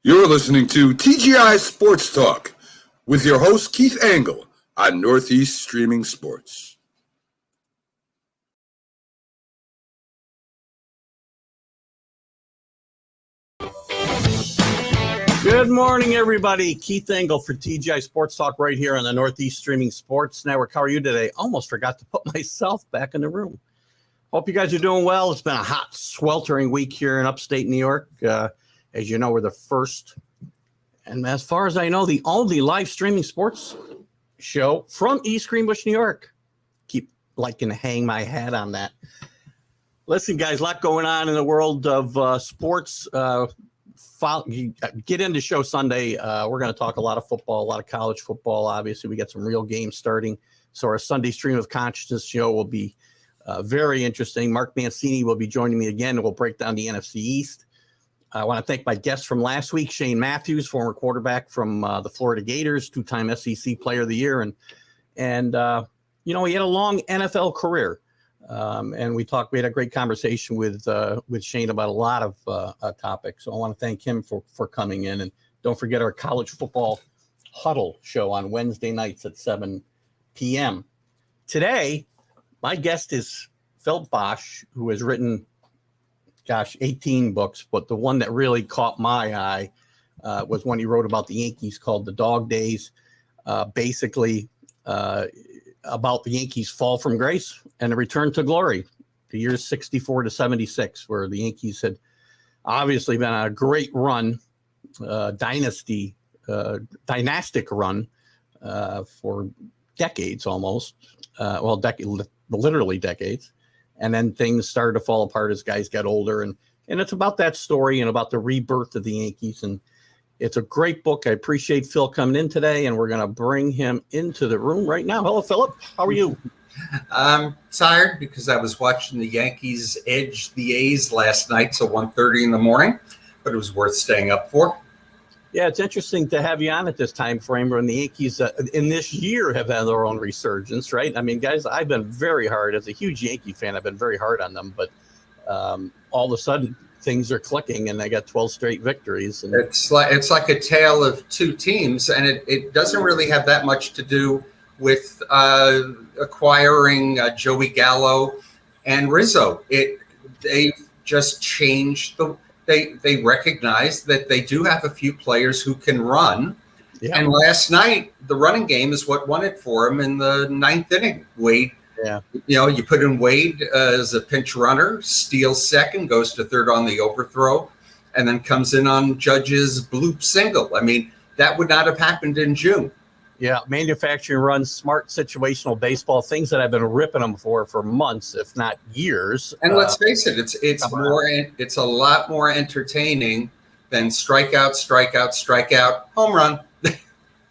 You're listening to TGI Sports Talk with your host, Keith Angle, on Northeast Streaming Sports. Good morning, everybody. Keith Angle for TGI Sports Talk right here on the Northeast Streaming Sports Network. How are you today? Almost forgot to put myself back in the room. Hope you guys are doing well. It's been a hot, sweltering week here in upstate New York. As you know, we're the first, and as far as I know, the only live streaming sports show from East Greenbush, New York. Keep liking to hang my hat on that. Listen, guys, a lot going on in the world of sports. Get into show Sunday. We're going to talk a lot of football, a lot of college football. Obviously, we got some real games starting. So our Sunday Stream of Consciousness show will be very interesting. Mark Mancini will be joining me again, and we'll break down the NFC East. I want to thank my guest from last week, Shane Matthews, former quarterback from the Florida Gators, two-time SEC Player of the Year. And he had a long NFL career. And we had a great conversation with Shane about a lot of topics. So I want to thank him for coming in. And don't forget our college football huddle show on Wednesday nights at 7 p.m. Today, my guest is Phil Bashe, who has written, 18 books. But the one that really caught my eye was one he wrote about the Yankees called The Dog Days. Basically, about the Yankees' fall from grace and a return to glory, the years 64 to 76, where the Yankees had obviously been on a great run, dynastic run for decades almost, literally decades. And then things started to fall apart as guys got older. And it's about that story and about the rebirth of the Yankees. And it's a great book. I appreciate Phil coming in today, and we're going to bring him into the room right now. Hello, Philip. How are you? I'm tired because I was watching the Yankees edge the A's last night till 1:30 in the morning, but it was worth staying up for. Yeah, it's interesting to have you on at this time frame when the Yankees in this year have had their own resurgence, right? I mean, guys, I've been very hard. As a huge Yankee fan, I've been very hard on them, but all of a sudden things are clicking and they got 12 straight victories. And it's like a tale of two teams, and it doesn't really have that much to do with acquiring Joey Gallo and Rizzo. They just changed they recognize that they do have a few players who can run. Yeah. And last night, the running game is what won it for him in the ninth inning. Wade, you put in Wade as a pinch runner, steals second, goes to third on the overthrow, and then comes in on Judge's bloop single. I mean, that would not have happened in June. Yeah, manufacturing runs, smart situational baseball, things that I've been ripping them for months, if not years. And let's face it, it's a lot more entertaining than strikeout, home run.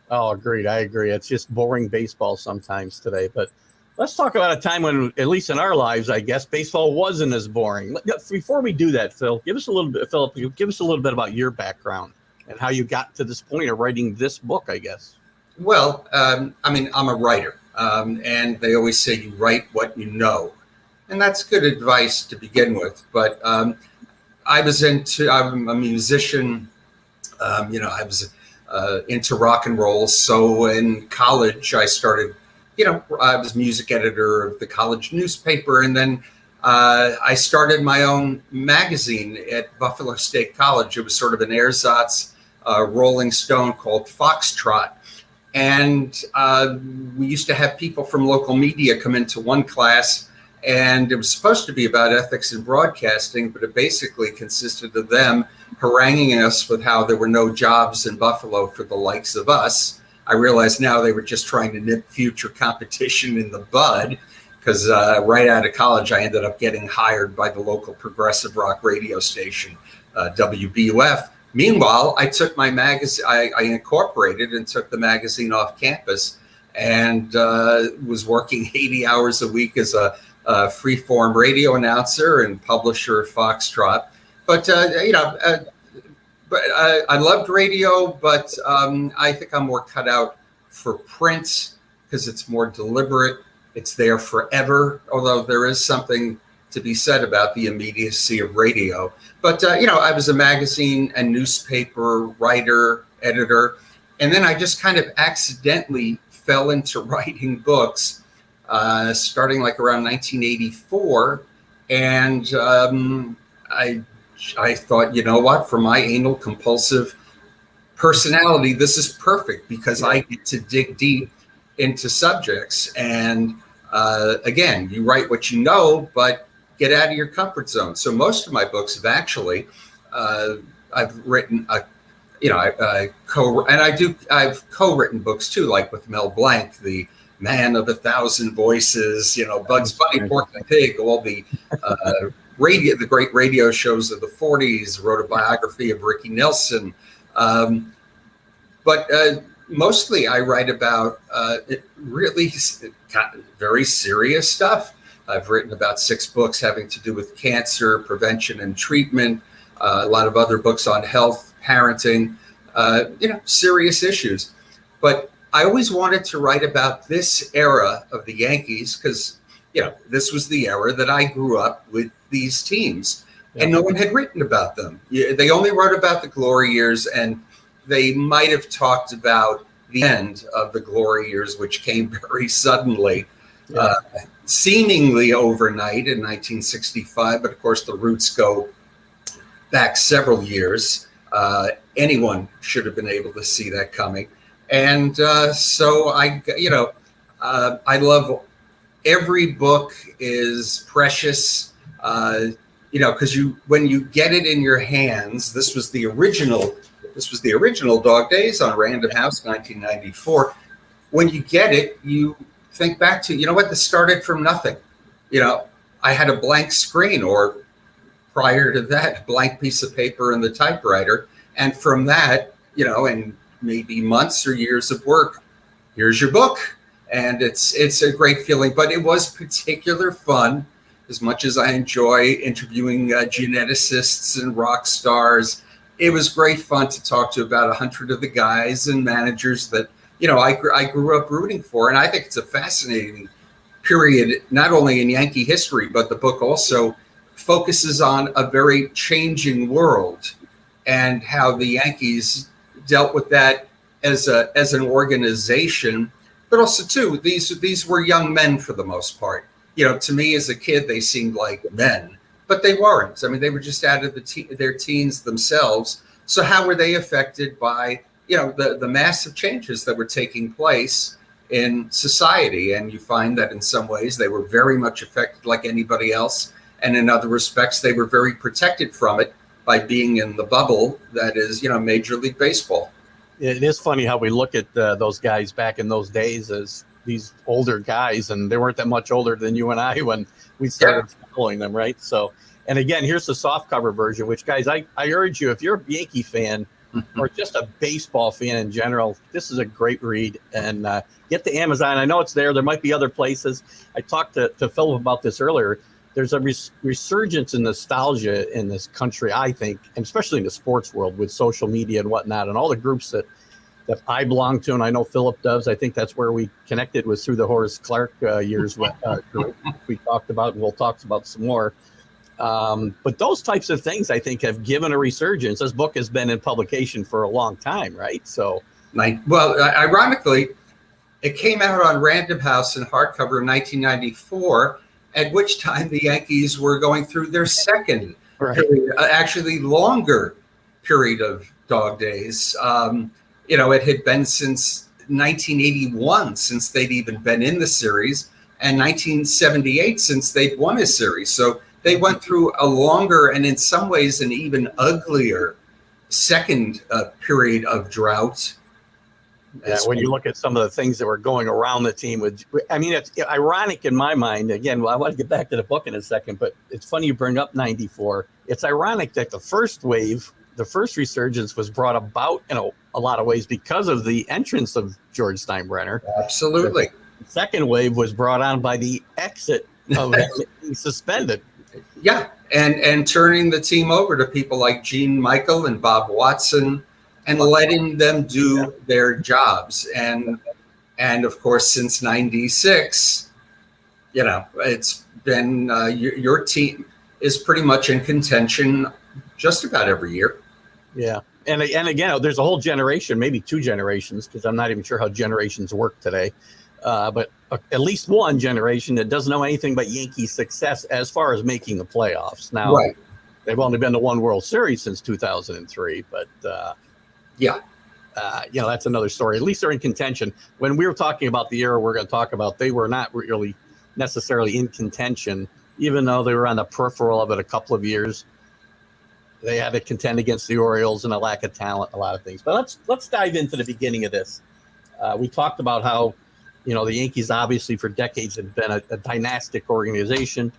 Oh, agreed. I agree. It's just boring baseball sometimes today. But let's talk about a time when, at least in our lives, I guess, baseball wasn't as boring. Before we do that, Philip, give us a little bit about your background and how you got to this point of writing this book, I guess. Well, I'm a writer, and they always say you write what you know, and that's good advice to begin with. But I'm a musician. I was into rock and roll. So in college, I started. I was music editor of the college newspaper, and then I started my own magazine at Buffalo State College. It was sort of an ersatz Rolling Stone called Foxtrot. And we used to have people from local media come into one class, and it was supposed to be about ethics in broadcasting, but it basically consisted of them haranguing us with how there were no jobs in Buffalo for the likes of us. I realize now they were just trying to nip future competition in the bud, because right out of college, I ended up getting hired by the local progressive rock radio station, WBUF. Meanwhile, I took my magazine, I incorporated and took the magazine off campus, and was working 80 hours a week as a free-form radio announcer and publisher of Foxtrot. But, I loved radio, but I think I'm more cut out for print because it's more deliberate. It's there forever, although there is something to be said about the immediacy of radio. But, I was a magazine and newspaper writer, editor, and then I just kind of accidentally fell into writing books, starting like around 1984. And I thought, you know what, for my anal compulsive personality, this is perfect because I get to dig deep into subjects. And again, you write what you know, but get out of your comfort zone. So most of my books have actually, I've written, I've co-written books too, like with Mel Blanc, the Man of 1,000 Voices, Bugs Bunny, Porky Pig, all the the great radio shows of the 40s, wrote a biography of Ricky Nelson. But mostly I write about really very serious stuff. I've written about 6 books having to do with cancer, prevention and treatment, a lot of other books on health, parenting, serious issues. But I always wanted to write about this era of the Yankees because, this was the era that I grew up with these teams, and no one had written about them. They only wrote about the glory years, and they might have talked about the end of the glory years, which came very suddenly, seemingly overnight in 1965. But of course, the roots go back several years. Anyone should have been able to see that coming. And so I love every book is precious, because when you get it in your hands, this was the original Dog Days on Random House, 1994. When you get it, you think back to, this started from nothing. I had a blank screen, or prior to that, a blank piece of paper in the typewriter. And from that, and maybe months or years of work, here's your book. And it's a great feeling, but it was particular fun. As much as I enjoy interviewing geneticists and rock stars, it was great fun to talk to about 100 of the guys and managers that, I grew up rooting for. And I think it's a fascinating period, not only in Yankee history, but the book also focuses on a very changing world and how the Yankees dealt with that as an organization. But also, too, these were young men for the most part. To me as a kid, they seemed like men, but they weren't. I mean, they were just out of their teens themselves. So how were they affected by, the massive changes that were taking place in society? And you find that in some ways they were very much affected like anybody else. And in other respects, they were very protected from it by being in the bubble that is, Major League Baseball. It is funny how we look at those guys back in those days as these older guys, and they weren't that much older than you and I when we started following them, right? So, and again, here's the softcover version, which, guys, I urge you, if you're a Yankee fan or just a baseball fan in general, this is a great read. And get to Amazon. I know it's there. There might be other places. I talked to Philip about this earlier. There's a resurgence in nostalgia in this country, I think, and especially in the sports world with social media and whatnot, and all the groups that I belong to, and I know Philip does. I think that's where we connected, was through the Horace Clarke years we talked about, and we'll talk about some more. But those types of things, I think, have given a resurgence. This book has been in publication for a long time, right? So, ironically, it came out on Random House in hardcover in 1994, at which time the Yankees were going through their second period, actually longer period of dog days. It had been since 1981 since they'd even been in the series, and 1978 since they'd won a series. So they went through a longer and in some ways an even uglier second period of drought. Yeah, when you look at some of the things that were going around the team, it's ironic in my mind. Again, I want to get back to the book in a second, but it's funny you bring up 94. It's ironic that the first wave, the first resurgence, was brought about in a lot of ways because of the entrance of George Steinbrenner. Absolutely. The second wave was brought on by the exit of being suspended. Yeah, and turning the team over to people like Gene Michael and Bob Watson, and letting them do their jobs. And of course, since 96, it's then your team is pretty much in contention just about every year. Yeah. And again, there's a whole generation, maybe two generations, because I'm not even sure how generations work today. But at least one generation that doesn't know anything but Yankee success as far as making the playoffs. Now, Right. They've only been to one World Series since 2003, but that's another story. At least they're in contention. When we were talking about the era we're going to talk about, they were not really necessarily in contention, even though they were on the peripheral of it a couple of years. They had to contend against the Orioles and a lack of talent, a lot of things. But let's dive into the beginning of this. We talked about how, the Yankees obviously for decades have been a dynastic organization.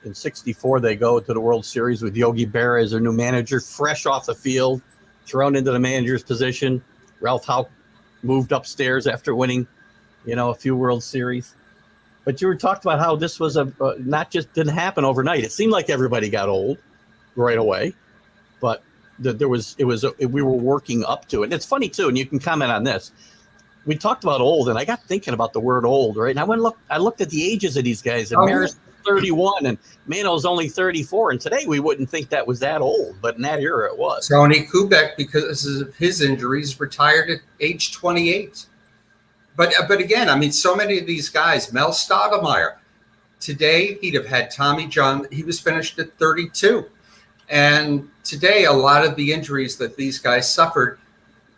In '64, they go to the World Series with Yogi Berra as their new manager, fresh off the field, thrown into the manager's position. Ralph Houck moved upstairs after winning, a few World Series. But you were talked about how this was not just didn't happen overnight. It seemed like everybody got old right away, but we were working up to it. And it's funny too, and you can comment on this. We talked about old, and I got thinking about the word old, right? And I looked at the ages of these guys, and Maris 31 and Mano's only 34, and today we wouldn't think that was that old, but in that era it was. Tony Kubek, because of his injuries, retired at age 28. But again, so many of these guys, Mel Stottlemyre, today he'd have had Tommy John. He was finished at 32. And today, a lot of the injuries that these guys suffered,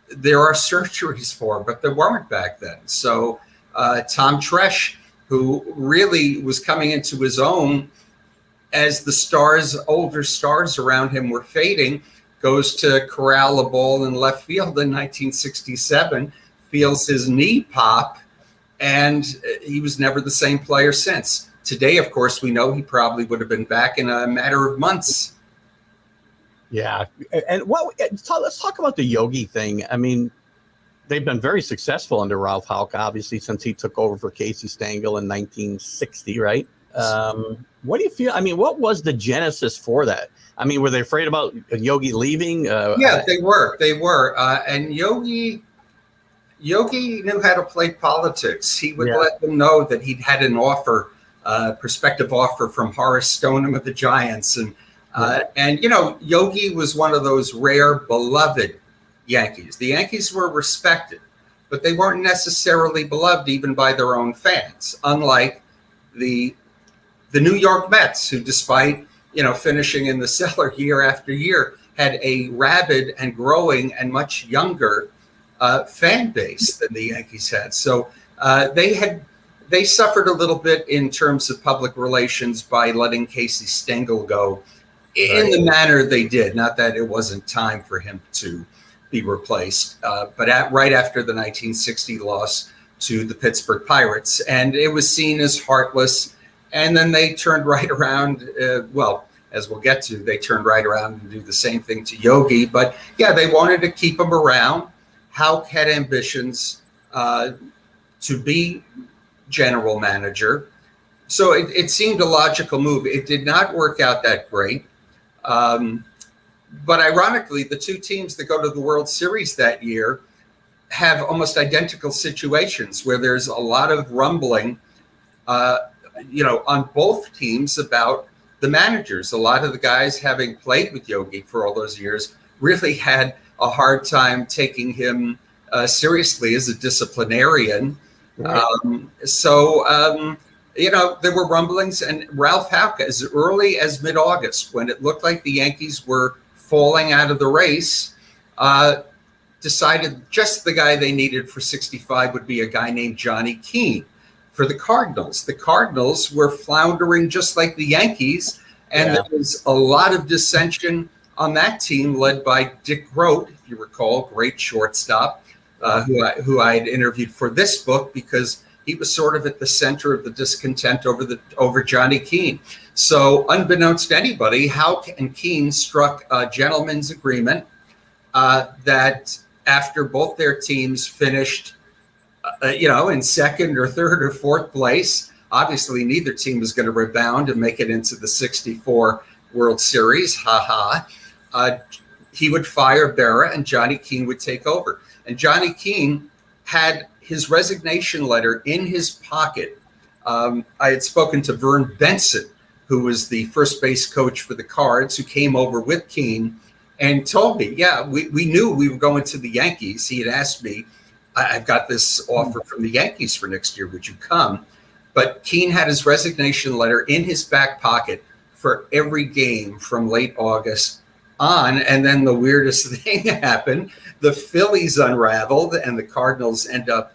there are surgeries for, but there weren't back then. So Tom Tresh, who really was coming into his own as the older stars around him were fading, goes to corral a ball in left field in 1967, feels his knee pop, and he was never the same player since. Today, of course, we know he probably would have been back in a matter of months. Yeah. And let's talk about the Yogi thing. They've been very successful under Ralph Houck, obviously, since he took over for Casey Stengel in 1960, right? What do you feel? What was the genesis for that? Were they afraid about Yogi leaving? Yeah, they were. And Yogi knew how to play politics. He would let them know that he'd had an offer, prospective offer from Horace Stoneham of the Giants. And Yogi was one of those rare, beloved Yankees. The Yankees were respected, but they weren't necessarily beloved even by their own fans, unlike the New York Mets, who, despite finishing in the cellar year after year, had a rabid and growing and much younger fan base than the Yankees had. So they suffered a little bit in terms of public relations by letting Casey Stengel go in the manner they did. Not that it wasn't time for him to be replaced, but right after the 1960 loss to the Pittsburgh Pirates, and it was seen as heartless. And then they turned right around. As we'll get to, they turned right around and do the same thing to Yogi. But yeah, they wanted to keep him around. Houck had ambitions to be general manager, so it seemed a logical move. It did not work out that great. But ironically, the two teams that go to the World Series that year have almost identical situations where there's a lot of rumbling, on both teams about the managers. A lot of the guys, having played with Yogi for all those years, really had a hard time taking him seriously as a disciplinarian. Right. There were rumblings, and Ralph Houck, as early as mid-August, when it looked like the Yankees were falling out of the race, decided just the guy they needed for 65 would be a guy named Johnny Keane for the Cardinals. The Cardinals were floundering just like the Yankees, and there was a lot of dissension on that team, led by Dick Groat, if you recall, great shortstop, who I had interviewed for this book because he was sort of at the center of the discontent over Johnny Keane. So unbeknownst to anybody, Houck and Keane struck a gentleman's agreement that after both their teams finished, in second or third or fourth place, obviously neither team was going to rebound and make it into the 64 World Series. He would fire Berra and Johnny Keane would take over. And Johnny Keane had his resignation letter in his pocket I had spoken to Vern Benson, who was the first base coach for the Cards, who came over with Keene and told me, yeah, we knew we were going to the Yankees. He had asked me, I've got this offer from the Yankees for next year. Would you come? But Keene had his resignation letter in his back pocket for every game from late August on. And then the weirdest thing happened. The Phillies unraveled and the Cardinals end up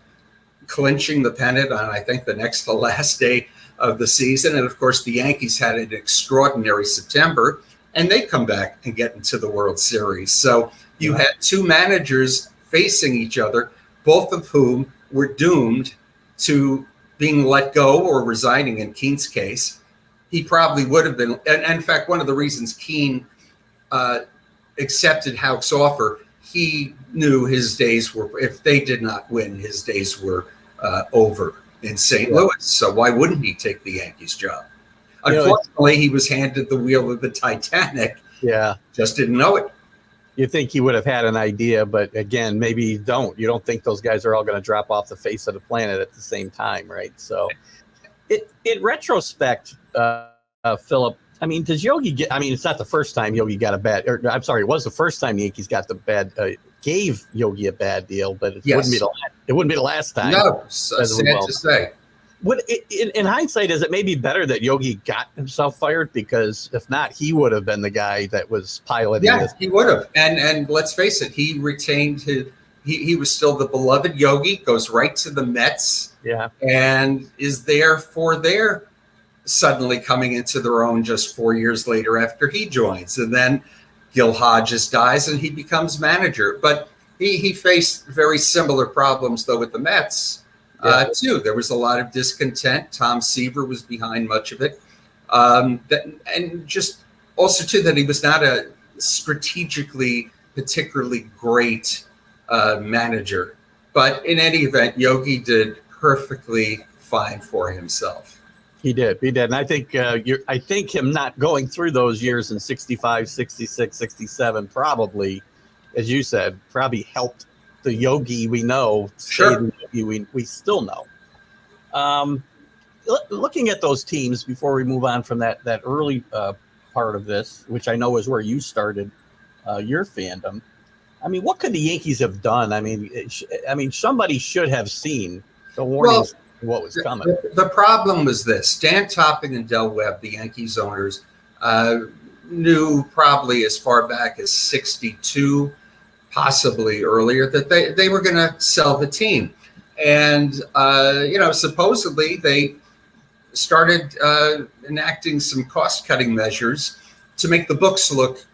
clinching the pennant on, I think, the next to last day of the season. And of course, the Yankees had an extraordinary September, and they come back and get into the World Series. So you had two managers facing each other, both of whom were doomed to being let go or resigning. In Keene's case, he probably would have been. And in fact, one of the reasons Keene accepted Houck's offer, he knew his days were, if they did not win, his days were over in St. Louis. So why wouldn't he take the Yankees job? Unfortunately, he was handed the wheel of the Titanic. Yeah. Just didn't know it. You think he would have had an idea, but again, maybe you don't. You don't think those guys are all going to drop off the face of the planet at the same time, right? So, in retrospect, Philip, I mean, does Yogi get? I mean, it's not the first time Yogi got a bad. Or I'm sorry, it was the first time the Yankees got the bad. Gave Yogi a bad deal, but it wouldn't be the last time. No, sad to say. In hindsight, is it maybe better that Yogi got himself fired? Because if not, he would have been the guy that was piloting this. He would have. And let's face it, he retained his. He was still the beloved Yogi. Goes right to the Mets. Yeah, and is there for their suddenly coming into their own just 4 years later after he joins, and then Gil Hodges dies and he becomes manager. But he faced very similar problems though with the Mets. Too. There was a lot of discontent. Tom Seaver was behind much of it. And just also, too, that he was not a strategically particularly great manager. But in any event, Yogi did perfectly fine for himself. He did. And I think I think him not going through those years in 65, 66, 67 probably, as you said, probably helped the Yogi we know, sure. We still know. Looking at those teams before we move on from that early part of this, which I know is where you started your fandom. I mean, what could the Yankees have done? I mean, somebody should have seen the warnings. What was coming. The problem was this: Dan Topping and Del Webb, the Yankees owners, knew probably as far back as 62. Possibly earlier, that they were going to sell the team. And, supposedly they started enacting some cost-cutting measures to make the books look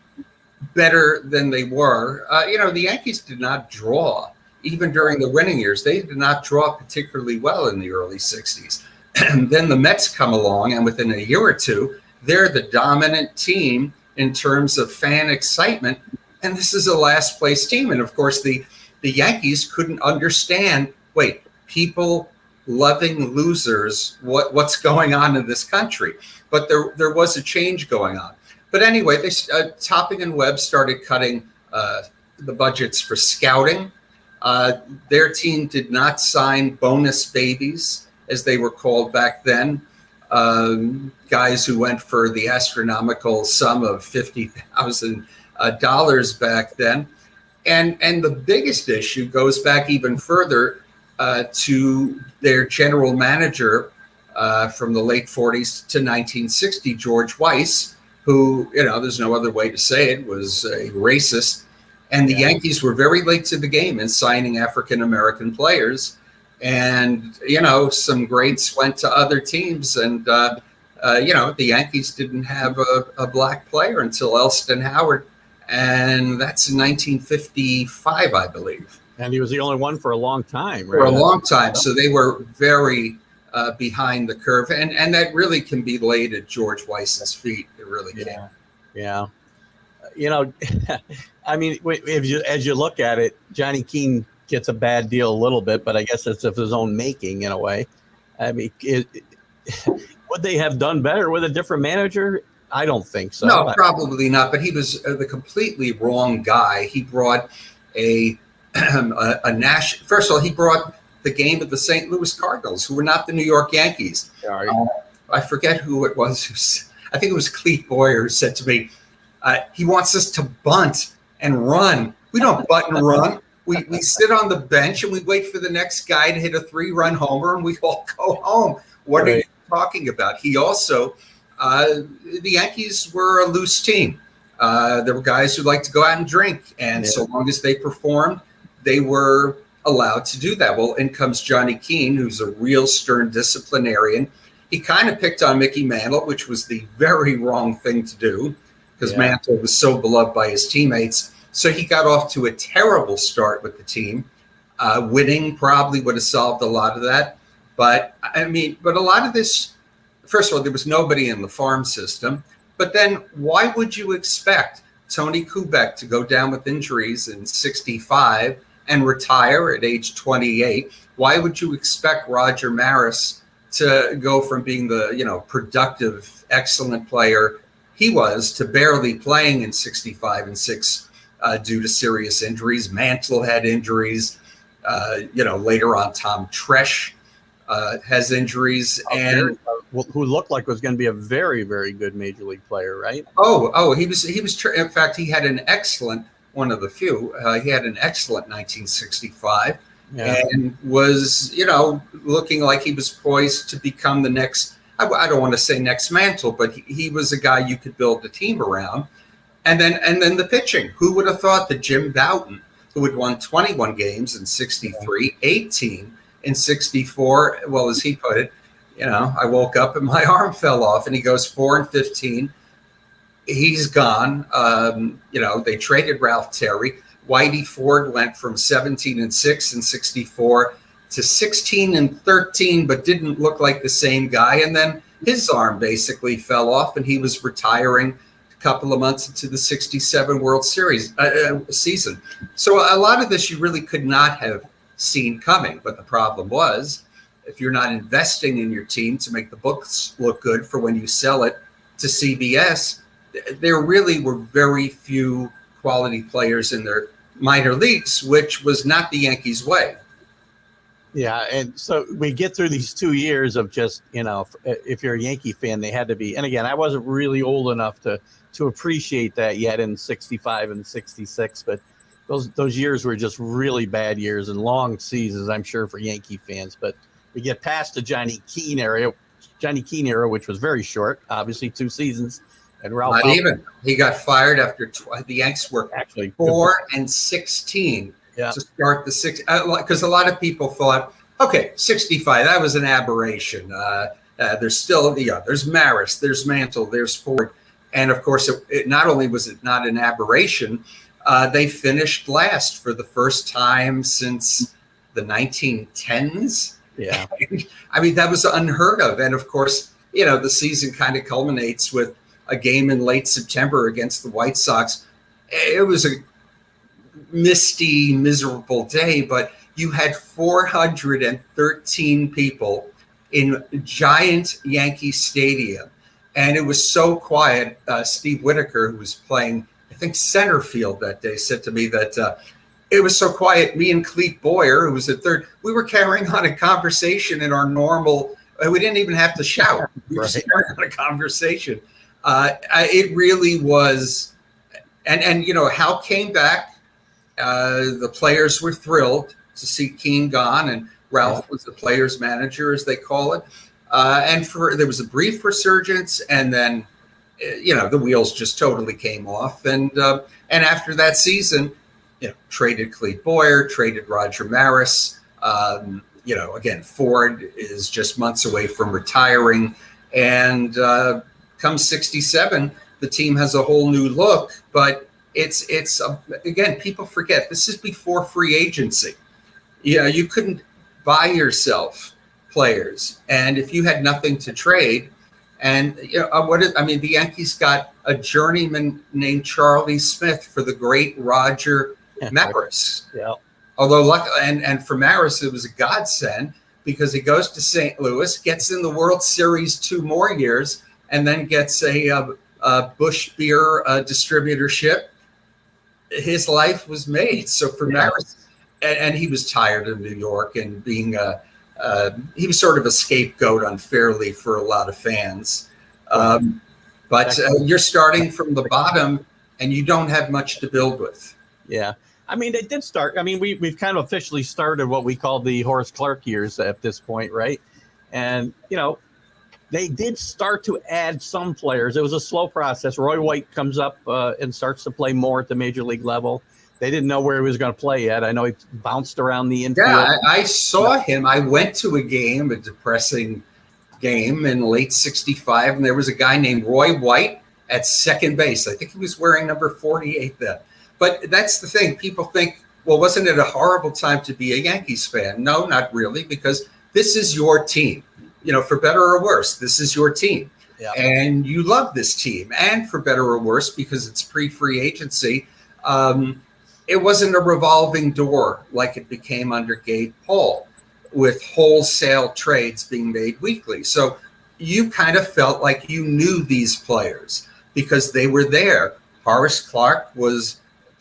better than they were. The Yankees did not draw, even during the winning years. They did not draw particularly well in the early 60s. And then the Mets come along, and within a year or two, they're the dominant team in terms of fan excitement. And this is a last place team. And of course, the Yankees couldn't understand, people loving losers, what's going on in this country. But there was a change going on. But anyway, Topping and Webb started cutting the budgets for scouting. Their team did not sign bonus babies, as they were called back then. Guys who went for the astronomical sum of $50,000 back then. And the biggest issue goes back even further to their general manager from the late 40s to 1960, George Weiss, who, there's no other way to say it, was a racist. And the Yankees were very late to the game in signing African-American players. And, some greats went to other teams. And, the Yankees didn't have a black player until Elston Howard. And that's in 1955, I believe. And he was the only one for a long time, right? For a long time. So they were very behind the curve. And that really can be laid at George Weiss's feet. It really can. Yeah. I mean, as you look at it, Johnny Keene gets a bad deal a little bit, but I guess it's of his own making in a way. I mean, would they have done better with a different manager? I don't think so. No, probably not. But he was the completely wrong guy. He brought a national. First of all, he brought the game of the St. Louis Cardinals, who were not the New York Yankees. I forget who it was. I think it was Clete Boyer who said to me, he wants us to bunt and run. We don't bunt and run. We sit on the bench and we wait for the next guy to hit a 3-run homer and we all go home. What are you talking about? He also, the Yankees were a loose team. There were guys who liked to go out and drink. And so long as they performed, they were allowed to do that. Well, in comes Johnny Keane, who's a real stern disciplinarian. He kind of picked on Mickey Mantle, which was the very wrong thing to do because Mantle was so beloved by his teammates. So he got off to a terrible start with the team. Winning probably would have solved a lot of that. But a lot of this, first of all, there was nobody in the farm system. But then why would you expect Tony Kubek to go down with injuries in 65 and retire at age 28? Why would you expect Roger Maris to go from being the, productive, excellent player he was to barely playing in 65 and 6 due to serious injuries? Mantle had injuries. Later on, Tom Tresh has injuries, and who looked like was going to be a very, very good major league player, right? He was. In fact, he had an excellent, one of the few. He had an excellent 1965, and was looking like he was poised to become the next. I don't want to say next Mantle, but he was a guy you could build a team around. And then the pitching. Who would have thought that Jim Bouton, who had won 21 games in 63, 18 in 64, well, as he put it, I woke up and my arm fell off, and he goes 4-15. He's gone. They traded Ralph Terry. Whitey Ford went from 17-6 in 64 to 16-13, but didn't look like the same guy. And then his arm basically fell off, and he was retiring a couple of months into the 67 World Series season. So a lot of this you really could not have seen coming. But the problem was, if you're not investing in your team to make the books look good for when you sell it to CBS, there really were very few quality players in their minor leagues, which was not the Yankees' way. Yeah, and so we get through these 2 years of just, if you're a Yankee fan, they had to be. And again, I wasn't really old enough to appreciate that yet in 65 and 66, but those years were just really bad years and long seasons, I'm sure, for Yankee fans. But we get past the Johnny Keane era, which was very short, obviously 2 seasons. And Ralph not even. He got fired after the Yankees were actually 4-16 to start the 6. Because a lot of people thought, okay, 65, that was an aberration. There's still there's Maris, there's Mantle, there's Ford, and of course, it not only was it not an aberration, they finished last for the first time since the 1910s. Yeah, I mean that was unheard of, and of course, the season kind of culminates with a game in late September against the White Sox. It was a misty, miserable day, but you had 413 people in giant Yankee Stadium, and it was so quiet. Steve Whitaker, who was playing, I think, center field that day, said to me that it was so quiet. Me and Clete Boyer, who was at third, we were carrying on a conversation in our normal. We didn't even have to shout. We were just carrying on a conversation. It really was, and Hal came back. The players were thrilled to see Keane gone, and Ralph was the players' manager, as they call it. And there was a brief resurgence, and then the wheels just totally came off. And after that season, traded Clete Boyer, traded Roger Maris. Again, Ford is just months away from retiring, and come 67, the team has a whole new look. But it's again, people forget this is before free agency. You couldn't buy yourself players, and if you had nothing to trade, and the Yankees got a journeyman named Charlie Smith for the great Roger Maris. Yeah. Although and for Maris it was a godsend because he goes to St. Louis, gets in the World Series 2 more years, and then gets a Busch beer distributorship. His life was made. So for Maris, and he was tired of New York and being he was sort of a scapegoat unfairly for a lot of fans. But you're starting from the bottom, and you don't have much to build with. Yeah. I mean, they did start. I mean, we've kind of officially started what we call the Horace Clarke years at this point, right? And, they did start to add some players. It was a slow process. Roy White comes up and starts to play more at the major league level. They didn't know where he was going to play yet. I know he bounced around the infield. Yeah, I saw him. I went to a game, a depressing game in late '65, and there was a guy named Roy White at second base. I think he was wearing number 48 then. But that's the thing. People think, well, wasn't it a horrible time to be a Yankees fan? No, not really, because this is your team. For better or worse, this is your team. Yeah. And you love this team. And for better or worse, because it's pre-free agency, it wasn't a revolving door like it became under Gabe Paul, with wholesale trades being made weekly. So you kind of felt like you knew these players because they were there. Horace Clarke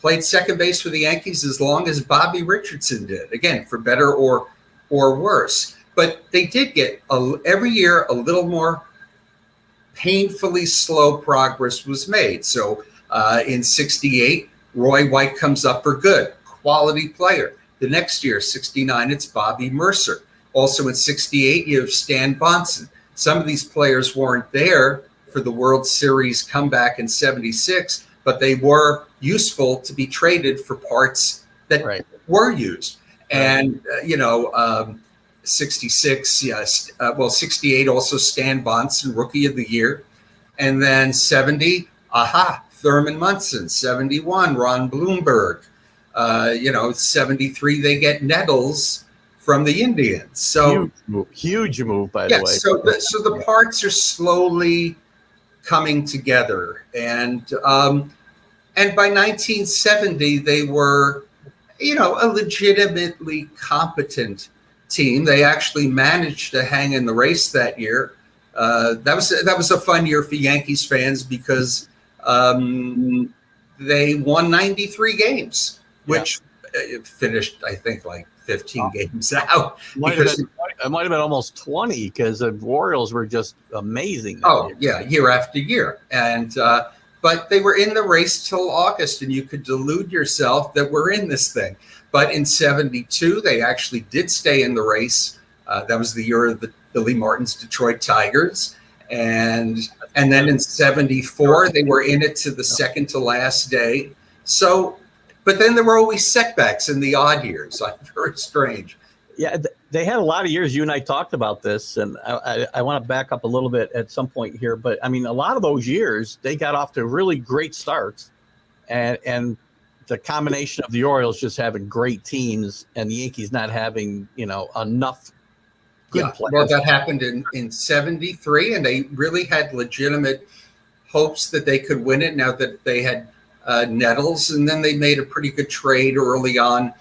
played second base for the Yankees as long as Bobby Richardson did, again, for better or worse. But they did get every year a little more painfully slow progress was made. So in '68, Roy White comes up for good, quality player. The next year, '69, it's Bobby Mercer. Also in '68, you have Stan Bonson. Some of these players weren't there for the World Series comeback in '76, but they were useful to be traded for parts that were used. And, 66, yes. 68, also Stan Bonson, Rookie of the Year. And then 70, Thurman Munson. 71, Ron Blomberg. 73, they get Nettles from the Indians. So huge move, by the way. So the parts are slowly coming together. And by 1970, they were, a legitimately competent team. They actually managed to hang in the race that year. That was a fun year for Yankees fans because they won 93 games, which finished, I think, like 15 games out. It might have been almost 20 because the Orioles were just amazing. Year after year. And but they were in the race till August, and you could delude yourself that we're in this thing. But in '72, they actually did stay in the race. That was the year of the Billy Martin's Detroit Tigers. And then in '74, they were in it to the second to last day. So, but then there were always setbacks in the odd years. Very strange. Yeah, they had a lot of years. You and I talked about this, and I want to back up a little bit at some point here. But I mean, a lot of those years, they got off to really great starts, and the combination of the Orioles just having great teams and the Yankees not having, enough good players. Well, that happened in '73, and they really had legitimate hopes that they could win it now that they had Nettles, and then they made a pretty good trade early on.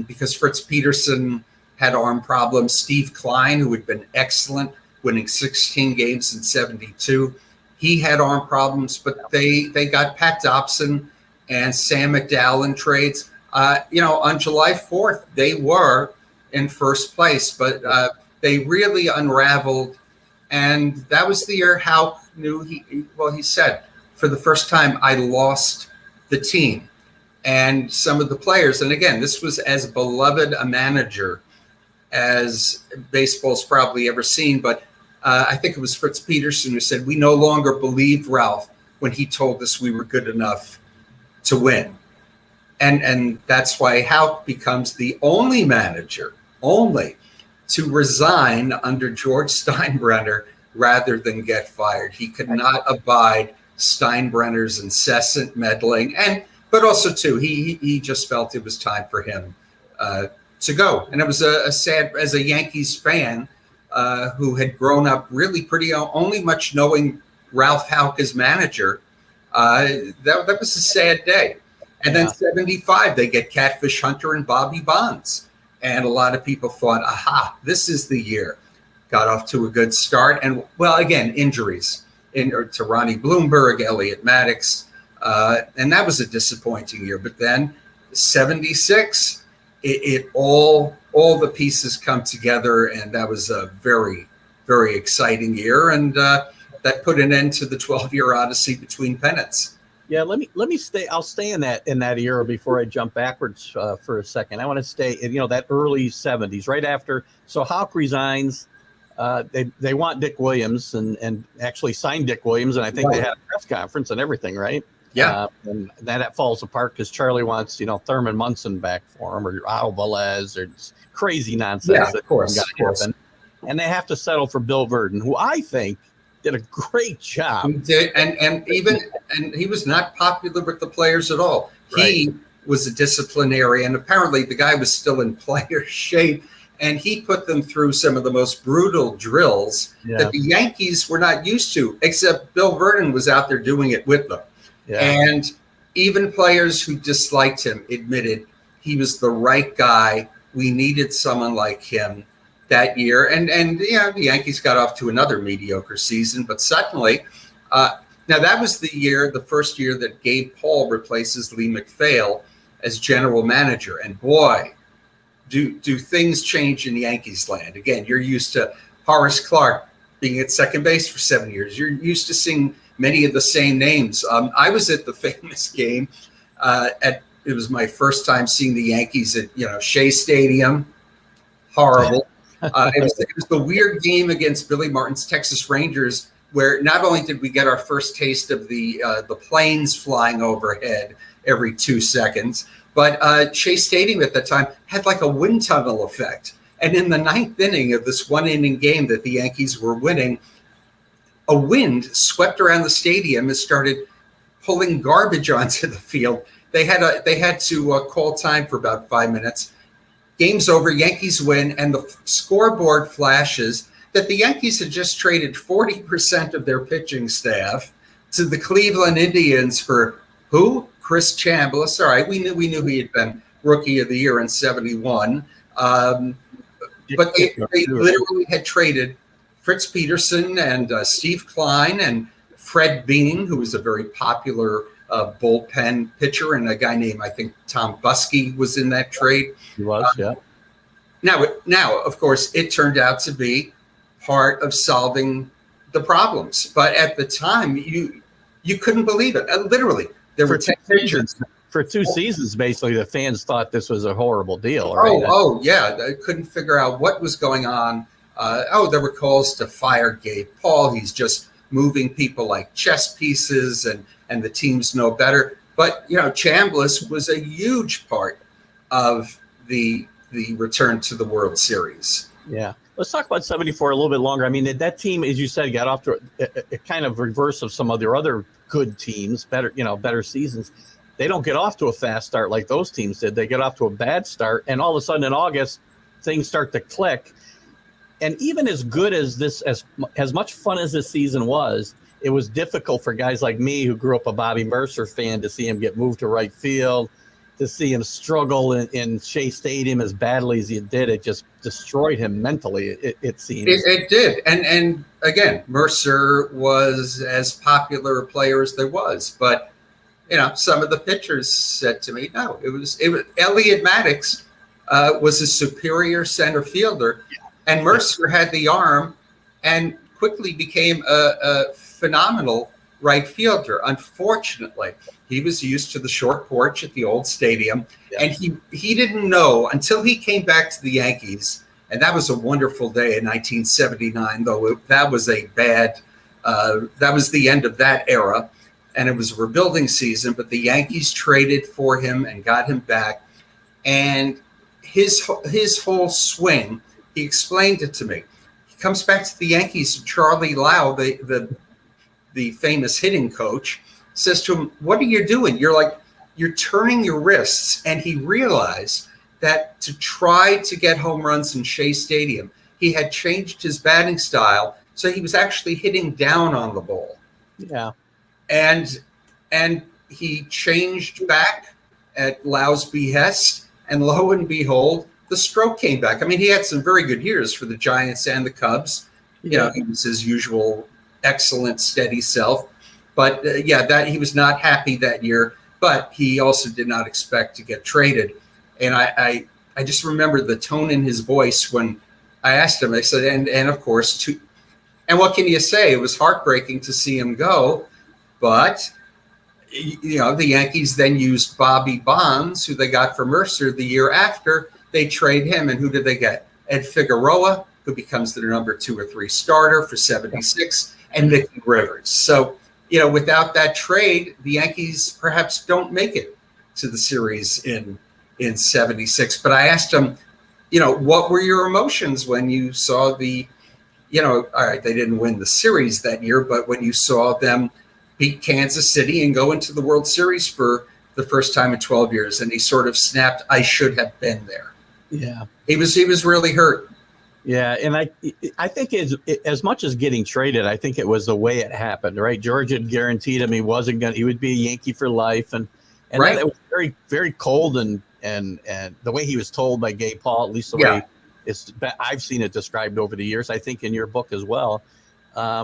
Because Fritz Peterson had arm problems. Steve Klein, who had been excellent, winning 16 games in '72, he had arm problems, but they got Pat Dobson and Sam McDowell in trades. On July 4th, they were in first place, but they really unraveled. And that was the year Houck knew he said, for the first time, I lost the team. And some of the players, and again, this was as beloved a manager as baseball's probably ever seen. But I think it was Fritz Peterson who said, we no longer believed Ralph when he told us we were good enough to win. And that's why Houck becomes the only manager, to resign under George Steinbrenner rather than get fired. He could not abide Steinbrenner's incessant meddling. But also, too, he just felt it was time for him to go. And it was a sad, as a Yankees fan who had grown up really pretty only much knowing Ralph Houck as manager, that was a sad day. And then '75, they get Catfish Hunter and Bobby Bonds. And a lot of people thought, this is the year. Got off to a good start. And, well, again, injuries to Ronnie Blomberg, Elliot Maddox. And that was a disappointing year. But then '76, it all the pieces come together, and that was a very, very exciting year, and that put an end to the 12-year odyssey between pennants. Yeah, let me stay. I'll stay in that era before I jump backwards for a second. I want to stay in that early 70s, right after. So Houck resigns. They want Dick Williams and actually signed Dick Williams, and I think they had a press conference and everything, right? Yeah. And that falls apart because Charlie wants Thurman Munson back for him, or Otto Velez, or crazy nonsense. Yeah, of course. Happen. And they have to settle for Bill Verdon, who I think did a great job. He did, and he was not popular with the players at all. Right. He was a disciplinarian. Apparently, the guy was still in player shape, and he put them through some of the most brutal drills that the Yankees were not used to, except Bill Verdon was out there doing it with them. Yeah. And even players who disliked him admitted he was the right guy. We needed someone like him that year. And the Yankees got off to another mediocre season, but suddenly, now that was the first year that Gabe Paul replaces Lee McPhail as general manager. And boy, do things change in Yankees land. Again, you're used to Horace Clarke being at second base for 7 years. You're used to seeing many of the same names. I was at the famous game it was my first time seeing the Yankees at Shea Stadium. Horrible. It was the weird game against Billy Martin's Texas Rangers, where not only did we get our first taste of the planes flying overhead every 2 seconds, but Shea Stadium at that time had like a wind tunnel effect. And in the 9th inning of this 1-inning game that the Yankees were winning, a wind swept around the stadium and started pulling garbage onto the field. They had to call time for about 5 minutes. Game's over, Yankees win, and the scoreboard flashes that the Yankees had just traded 40% of their pitching staff to the Cleveland Indians for who? Chris Chambliss. All right, we knew he had been Rookie of the Year in '71, but they literally had traded Fritz Peterson and Steve Klein and Fred Bean, who was a very popular bullpen pitcher, and a guy named, I think, Tom Buskey was in that trade. He was, yeah. Now, of course, it turned out to be part of solving the problems. But at the time, you couldn't believe it. Literally, there were 10 pitchers. For 2 seasons, basically, the fans thought this was a horrible deal. Right? Oh, yeah. They couldn't figure out what was going on. There were calls to fire Gabe Paul. He's just moving people like chess pieces, and the teams know better. But, Chambliss was a huge part of the return to the World Series. Yeah. Let's talk about 74 a little bit longer. I mean, that team, as you said, got off to a kind of reverse of some of their other good teams, better seasons. They don't get off to a fast start like those teams did. They get off to a bad start, and all of a sudden in August, things start to click. And even as good as this, as much fun as this season was, it was difficult for guys like me who grew up a Bobby Mercer fan to see him get moved to right field, to see him struggle in Shea Stadium as badly as he did. It just destroyed him mentally, it seems. It did. And again, Mercer was as popular a player as there was. But, some of the pitchers said to me, no, it was Elliot Maddox was a superior center fielder. And Mercer had the arm and quickly became a phenomenal right fielder. Unfortunately, he was used to the short porch at the old stadium, and he didn't know until he came back to the Yankees. And that was a wonderful day in 1979, though that was a bad, that was the end of that era. And it was a rebuilding season, but the Yankees traded for him and got him back. And his whole swing, he explained it to me. He comes back to the Yankees, and Charlie Lau, the famous hitting coach, says to him, "What are you doing? You're turning your wrists." And he realized that to try to get home runs in Shea Stadium, he had changed his batting style, so he was actually hitting down on the ball. Yeah. And he changed back at Lau's behest, and lo and behold, the stroke came back. I mean, he had some very good years for the Giants and the Cubs. He was his usual excellent, steady self. But that he was not happy that year. But he also did not expect to get traded. And I I just remember the tone in his voice when I asked him. I said, and of course, and what can you say? It was heartbreaking to see him go, but the Yankees then used Bobby Bonds, who they got for Mercer the year after. They trade him, and who did they get? Ed Figueroa, who becomes their number 2 or 3 starter for 76, and Mickey Rivers. So, without that trade, the Yankees perhaps don't make it to the series in 76. But I asked him, what were your emotions when you saw all right, they didn't win the series that year, but when you saw them beat Kansas City and go into the World Series for the first time in 12 years. And he sort of snapped, I should have been there. Yeah. He was really hurt. Yeah. And I think as much as getting traded, I think it was the way it happened, right? George had guaranteed him he would be a Yankee for life. And right. It was very, very cold and the way he was told by Gay Paul, at least the way I've seen it described over the years, I think in your book as well,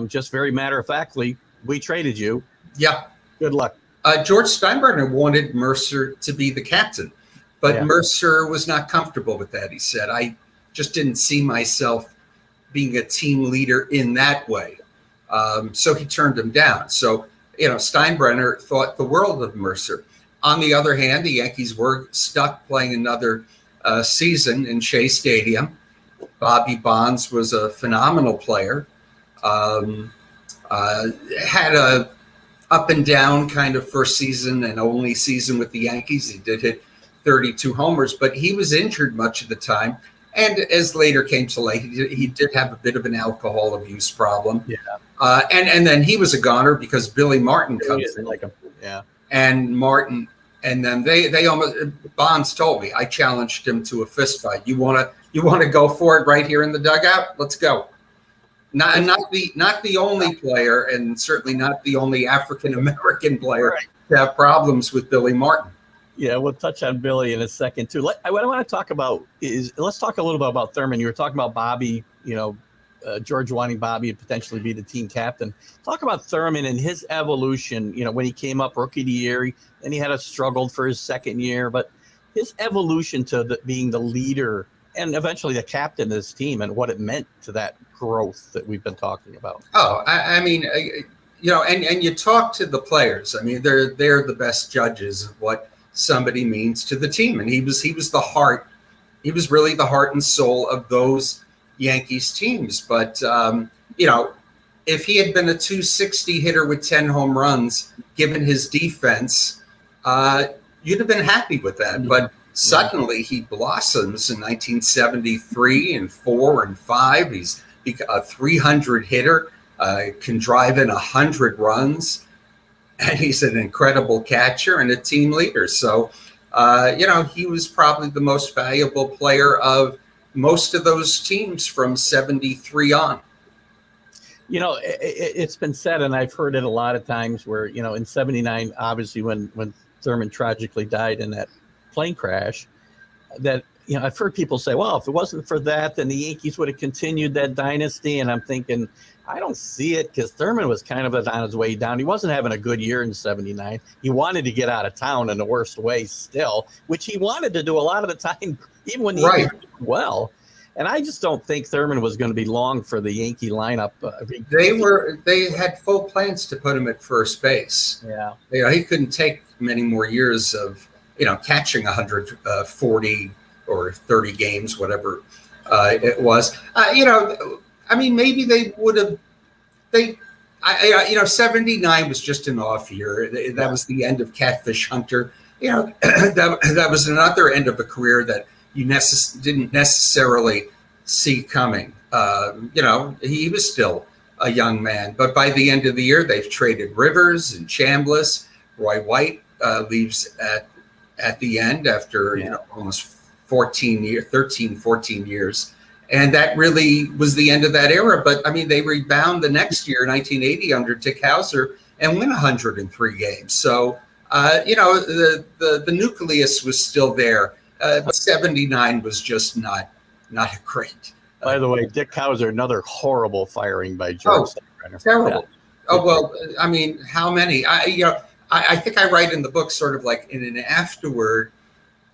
just very matter-of-factly, we traded you. Yeah. Good luck. George Steinbrenner wanted Mercer to be the captain, but Mercer was not comfortable with that. He said, I just didn't see myself being a team leader in that way. So he turned him down. So, Steinbrenner thought the world of Mercer. On the other hand, the Yankees were stuck playing another season in Shea Stadium. Bobby Bonds was a phenomenal player. Had a up and down kind of first season and only season with the Yankees. He did hit 32 homers, but he was injured much of the time. And as later came to light, he did have a bit of an alcohol abuse problem. Yeah. And then he was a goner because Billy Martin comes in. Like him. Yeah. And Martin, and then they almost, Bonds told me, I challenged him to a fist fight. You want to go for it right here in the dugout? Let's go. Not the only player, and certainly not the only African American player to have problems with Billy Martin. Yeah, we'll touch on Billy in a second too. What I want to talk about is, let's talk a little bit about Thurman. You were talking about Bobby, George wanting Bobby to potentially be the team captain. Talk about Thurman and his evolution. When he came up rookie of the year, and he had struggled for his second year, but his evolution to being the leader and eventually the captain of this team, and what it meant to that growth that we've been talking about. Oh, I mean, and you talk to the players. I mean, they're the best judges of what somebody means to the team, and he was the heart. He was really the heart and soul of those Yankees teams. But if he had been a 260 hitter with 10 home runs, given his defense, you'd have been happy with that. But suddenly he blossoms in 1973 and 4 and 5. He's a 300 hitter, can drive in 100 runs, and he's an incredible catcher and a team leader. So, he was probably the most valuable player of most of those teams from 73 on. It's been said, and I've heard it a lot of times, where, in 79, obviously when Thurman tragically died in that plane crash, that, I've heard people say, well, if it wasn't for that, then the Yankees would have continued that dynasty. And I'm thinking, I don't see it, because Thurman was kind of on his way down. He wasn't having a good year in 79. He wanted to get out of town in the worst way still, which he wanted to do a lot of the time, even when he did well. And I just don't think Thurman was going to be long for the Yankee lineup. They had full plans to put him at first base. Yeah. He couldn't take many more years of, catching 140 or 30 games, whatever it was. Maybe they would have. 79 was just an off year. That was the end of Catfish Hunter. That was another end of a career that you didn't necessarily see coming. He was still a young man, but by the end of the year, they've traded Rivers and Chambliss. Roy White leaves at the end after almost 13, 14 years. And that really was the end of that era. But, they rebound the next year, 1980, under Dick Howser, and win 103 games. So, the nucleus was still there. 79 was just not great. By the way, Dick Howser, another horrible firing by George Steinbrenner. Terrible. Yeah. Oh, well, how many? I think I write in the book sort of like in an afterword.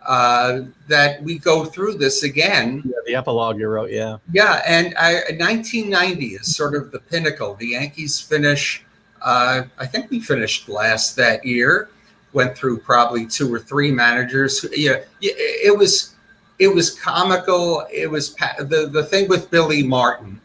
that we go through this again. Yeah, the epilogue you wrote, yeah. Yeah, and 1990 is sort of the pinnacle. The Yankees finish, I think we finished last that year, went through probably 2 or 3 managers. Yeah, it was comical. It was the thing with Billy Martin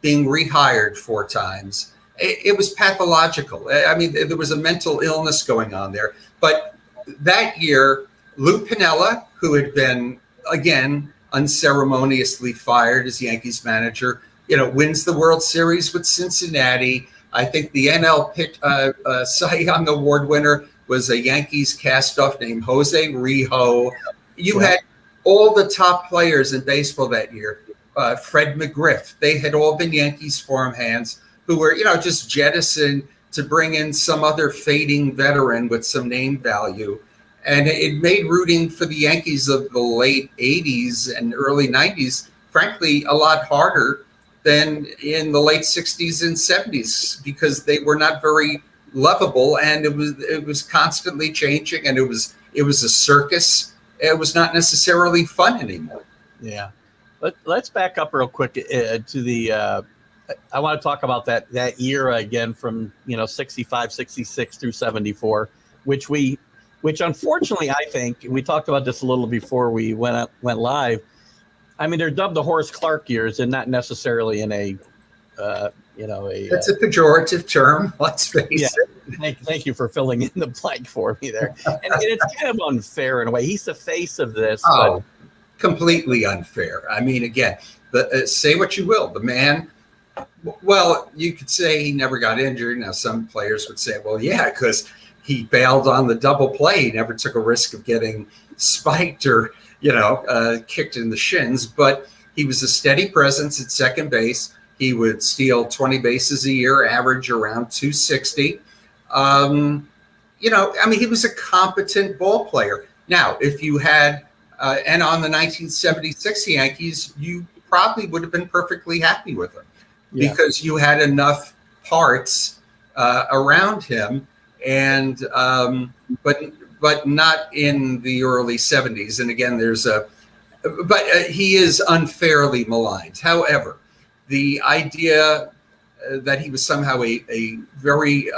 being rehired 4 times. It was pathological. I mean, there was a mental illness going on there. But that year, Lou Piniella, who had been, again, unceremoniously fired as Yankees manager, wins the World Series with Cincinnati. I think the NL Cy Young Award winner was a Yankees cast-off named Jose Rijo. You had all the top players in baseball that year. Fred McGriff, they had all been Yankees farmhands who were, just jettisoned to bring in some other fading veteran with some name value. And it made rooting for the Yankees of the late 80s and early 90s, frankly, a lot harder than in the late 60s and 70s because they were not very lovable, and it was constantly changing, and it was a circus. It was not necessarily fun anymore. Yeah. Let's back up real quick to the I want to talk about that era again from 65, 66 through 74, which unfortunately I think, and we talked about this a little before we went live. I mean, they're dubbed the Horace Clarke years, and not necessarily in a That's a pejorative term. Let's face it. Thank you for filling in the blank for me there. And it's kind of unfair in a way. He's the face of this. Oh, completely unfair. I mean, again, say what you will. The man, well, you could say he never got injured. Now, some players would say, well, yeah, because he bailed on the double play. He never took a risk of getting spiked or, kicked in the shins. But he was a steady presence at second base. He would steal 20 bases a year, average around 260. I mean, he was a competent ball player. Now, if you had, and on the 1976 Yankees, you probably would have been perfectly happy with him because you had enough parts around him, and but not in the early 70s. And again, but he is unfairly maligned. However, the idea that he was somehow a very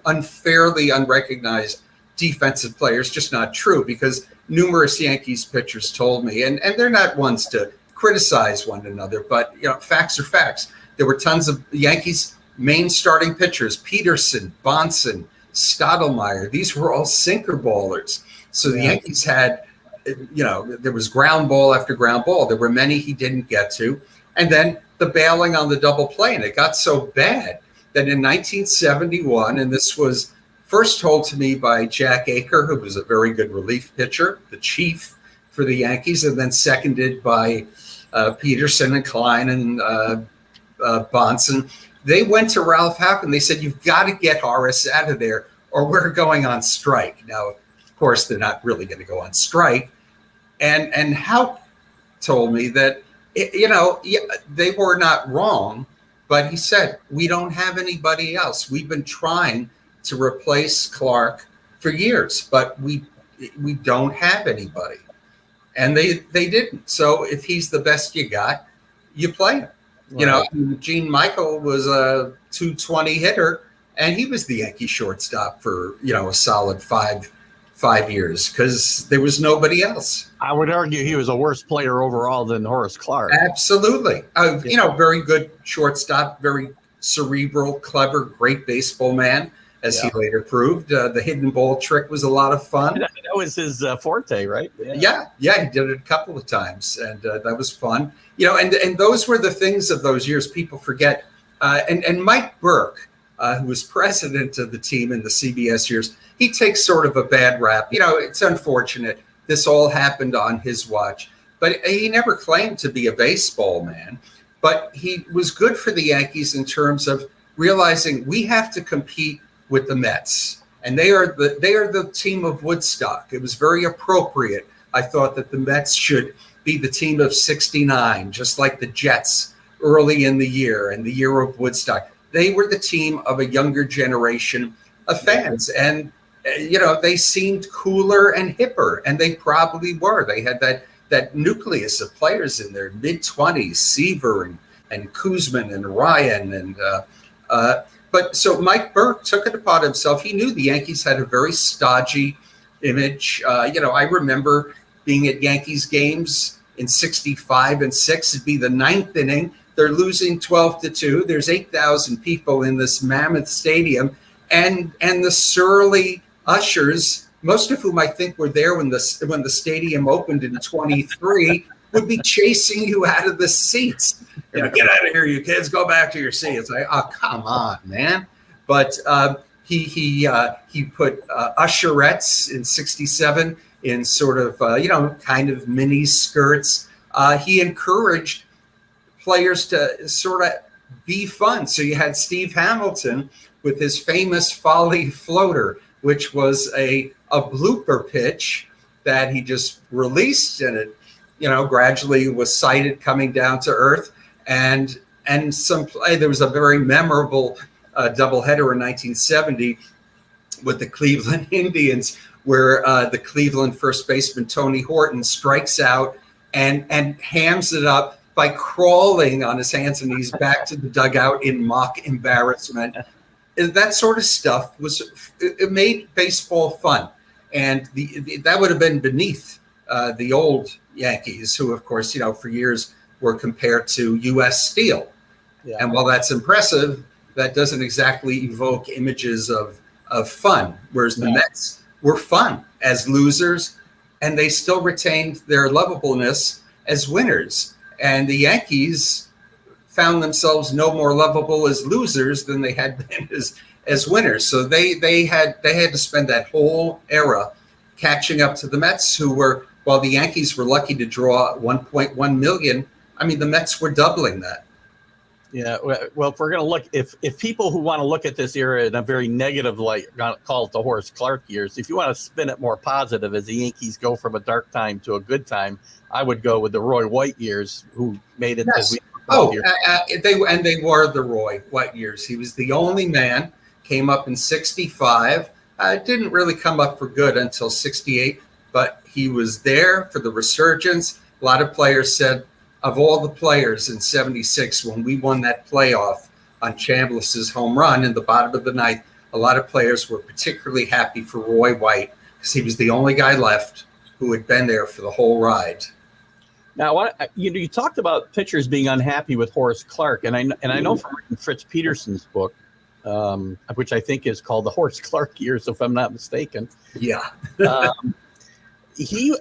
unfairly unrecognized defensive player is just not true, because numerous Yankees pitchers told me, and they're not ones to criticize one another, but facts are facts. There were tons of Yankees main starting pitchers: Peterson, Bonson, Stottlemyre. These were all sinker ballers. So the Yankees had, there was ground ball after ground ball. There were many he didn't get to, and then the bailing on the double play. And it got so bad that in 1971, and this was first told to me by Jack Aker, who was a very good relief pitcher, the chief for the Yankees, and then seconded by Peterson and Klein and Bonson. They went to Ralph Houck and they said, you've got to get Horace out of there or we're going on strike. Now, of course, they're not really going to go on strike. And Houck told me that, they were not wrong, but he said, we don't have anybody else. We've been trying to replace Clarke for years, but we don't have anybody. And they didn't. So if he's the best you got, you play him. Right. Gene Michael was a 220 hitter, and he was the Yankee shortstop for, a solid five years because there was nobody else. I would argue he was a worse player overall than Horace Clarke. Absolutely. Very good shortstop, very cerebral, clever, great baseball man, as he later proved. The hidden ball trick was a lot of fun. That was his forte, right? Yeah, he did it a couple of times, and that was fun. And those were the things of those years people forget. And Mike Burke, who was president of the team in the CBS years, he takes sort of a bad rap. It's unfortunate. This all happened on his watch. But he never claimed to be a baseball man. But he was good for the Yankees in terms of realizing we have to compete with the Mets. And they are the team of Woodstock. It was very appropriate. I thought that the Mets should be the team of 69, just like the Jets early in the year and the year of Woodstock. They were the team of a younger generation of fans. And they seemed cooler and hipper, and they probably were. They had that nucleus of players in their mid-20s, Seaver and Kuzman and Ryan. But so Mike Burke took it upon himself. He knew the Yankees had a very stodgy image. I remember being at Yankees games in 65 and 6. It'd be the ninth inning. They're losing 12-2. There's 8,000 people in this mammoth stadium. And the surly ushers, most of whom I think were there when the stadium opened in 23, would be chasing you out of the seats. Get out of here, you kids! Go back to your seats. Like, oh, come on, man! But he put usherettes in '67 in sort of kind of mini skirts. He encouraged players to sort of be fun. So you had Steve Hamilton with his famous Folly floater, which was a blooper pitch that he just released, and it gradually was sighted coming down to earth. And some play. There was a very memorable doubleheader in 1970 with the Cleveland Indians, where the Cleveland first baseman Tony Horton strikes out and hams it up by crawling on his hands and knees back to the dugout in mock embarrassment. That sort of stuff it made baseball fun, and that would have been beneath the old Yankees, who of course for years were compared to U.S. Steel. Yeah. And while that's impressive, that doesn't exactly evoke images of fun. Whereas the Mets were fun as losers, and they still retained their lovableness as winners. And the Yankees found themselves no more lovable as losers than they had been as winners. So they had to spend that whole era catching up to the Mets, who were, while the Yankees were lucky to draw 1.1 million, I mean, the Mets were doubling that. Yeah, well, if we're going to look, if people who want to look at this era in a very negative light, call it the Horace Clarke years, if you want to spin it more positive as the Yankees go from a dark time to a good time, I would go with the Roy White years, who made it. Yes. They were the Roy White years. He was the only man, came up in 65, didn't really come up for good until 68, but he was there for the resurgence. A lot of players said, of all the players in 76, when we won that playoff on Chambliss's home run in the bottom of the ninth, a lot of players were particularly happy for Roy White because he was the only guy left who had been there for the whole ride. Now, you talked about pitchers being unhappy with Horace Clarke, and I know from Fritz Peterson's book, which I think is called the Horace Clarke years, if I'm not mistaken. Yeah. He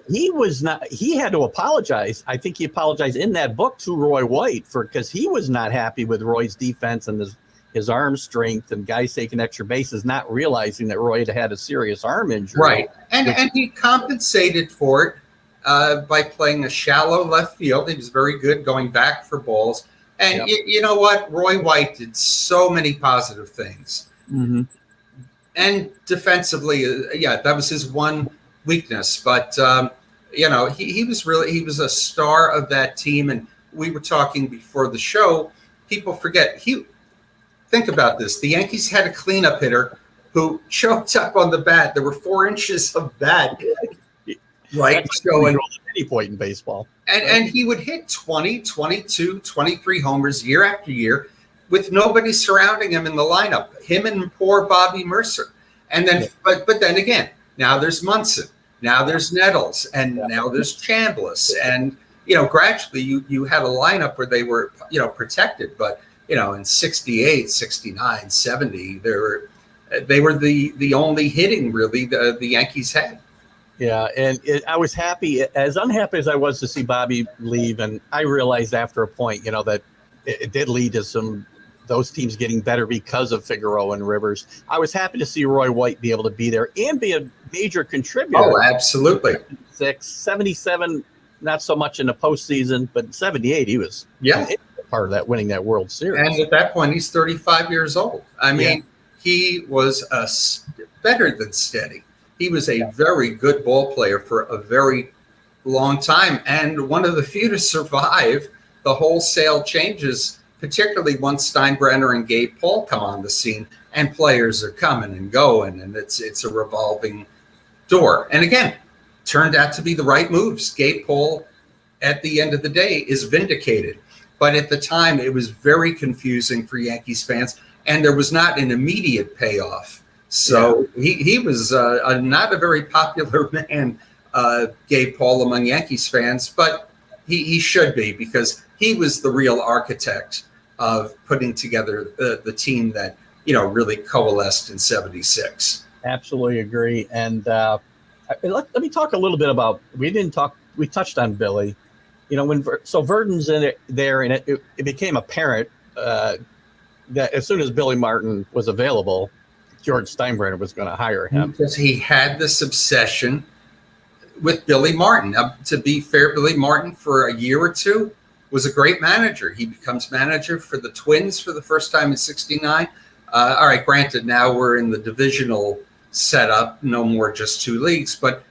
had to apologize. I think he apologized in that book to Roy White because he was not happy with Roy's defense and his arm strength and guys taking extra bases, not realizing that Roy had a serious arm injury. Right. And he compensated for it by playing a shallow left field. He was very good going back for balls. And you know what? Roy White did so many positive things. Mm-hmm. And defensively, that was his one weakness, but he was a star of that team. And we were talking before the show, people forget, think about this, the Yankees had a cleanup hitter who choked up on the bat. There were 4 inches of bat, right? So at any point in baseball, and he would hit 20, 22, 23 homers year after year with nobody surrounding him in the lineup, him and poor Bobby Mercer. And then but then again, now there's Munson, now there's Nettles, and now there's Chambliss. And, gradually you had a lineup where they were, protected. But, in 68, 69, 70, they were the only hitting, really, the Yankees had. Yeah, and I was as unhappy as I was to see Bobby leave. And I realized after a point, that it did lead to those teams getting better because of Figueroa and Rivers. I was happy to see Roy White be able to be there and be a major contributor. Oh, absolutely. 77, not so much in the postseason, but 78, he was part of that, winning that World Series. And at that point, he's 35 years old. I mean, he was better than steady. He was a very good ball player for a very long time, and one of the few to survive the wholesale changes particularly once Steinbrenner and Gabe Paul come on the scene, and players are coming and going, and it's a revolving door. And again, turned out to be the right moves. Gabe Paul, at the end of the day, is vindicated. But at the time, it was very confusing for Yankees fans, and there was not an immediate payoff. So he was not a very popular man, Gabe Paul, among Yankees fans, but he should be, because he was the real architect of putting together the team that, really coalesced in '76. Absolutely agree. And let me talk a little bit about, we touched on Billy. So Verdon's in there, and it became apparent that as soon as Billy Martin was available, George Steinbrenner was going to hire him. Because he had this obsession with Billy Martin. Now, to be fair, Billy Martin, for a year or two, was a great manager. He becomes manager for the Twins for the first time in '69. All right, granted, now we're in the divisional setup, no more just two leagues, but,